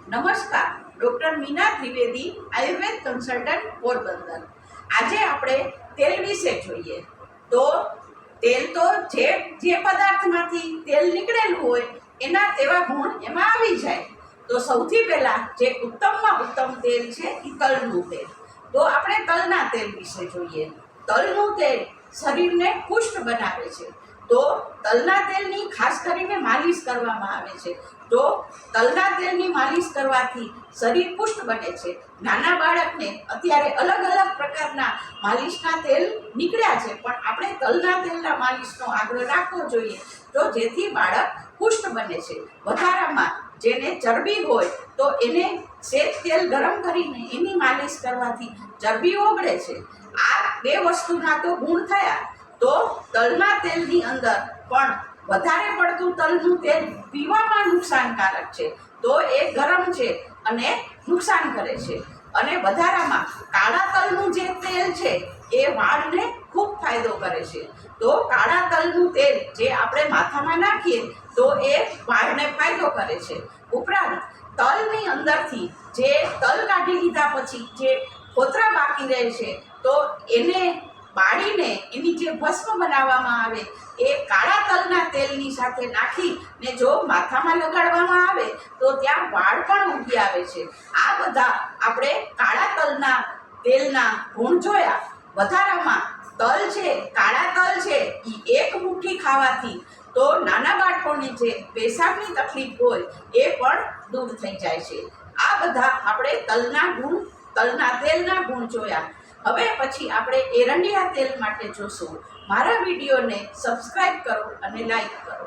નમસ્કાર, doctor Meena Trivedi, Ayurveda consultant, Porbandar. આજે આપણે તેલ વિશે જોઈએ તો તેલ તો જે પદાર્થમાંથી તેલ નીકળેલું હોય એના તેવા ગુણ એમાં આવી જાય। તો સૌથી પહેલાં જે ઉત્તમમાં ઉત્તમ તેલ છે એ તલનું તેલ। તો આપણે તલના તેલ વિશે જોઈએ। તલનું તેલ શરીરને પુષ્ટ બનાવે છે। તો તલના તેલની ખાસ કરીને માલિશ કરવામાં આવે છે। તો તલના તેલની માલિશ કરવાથી શરીર પુષ્ટ બને છે। નાના બાળકને અત્યારે અલગ અલગ પ્રકારના માલિશના તેલ નીકળ્યા છે, પણ આપણે તલના તેલના માલિશનો આગ્રહ રાખવો જોઈએ, તો જેથી બાળક પુષ્ટ બને છે। વધારામાં જેને ચરબી હોય તો એને સેજ તેલ ગરમ કરીને એની માલિશ કરવાથી ચરબી ઓગળે છે। આ બે વસ્તુના તો ગુણ થયા। તો તલના તેલની અંદર પણ વધારે પડતું તલનું તેલ પીવામાં નુકસાનકારક છે, તો એ ગરમ છે અને નુકસાન કરે છે। અને વધારામાં કાળા તલનું જે તેલ છે એ વાળને ખૂબ ફાયદો કરે છે। તો કાળા તલનું તેલ જે આપણે માથામાં નાખીએ તો એ વાળને ફાયદો કરે છે। ઉપરાંત તલની અંદરથી જે તલ કાઢી લીધા પછી જે ફોતરા બાકી રહે છે, તો એને બાળીને એની જે ભસ્મ બનાવવામાં આવે એ કાળા તલના તેલની સાથે નાખીને જો માથામાં લગાડવામાં આવે તો ત્યાં વાળ પણ ઉગી આવે છે। આ બધા આપણે કાળા તલના તેલના ગુણ જોયા। વધારામાં તલ છે, કાળા તલ છે એ એક મુઠ્ઠી ખાવાથી તો નાના બાળકોને જે પેશાબની તકલીફ હોય એ પણ દૂર થઈ જાય છે। આ બધા આપણે તલના ગુણ, તલના તેલના ગુણ જોયા। હવે પછી આપણે એરંડિયા તેલ માટે જોશું। મારા વિડીયોને સબસ્ક્રાઈબ કરો અને લાઈક કરો।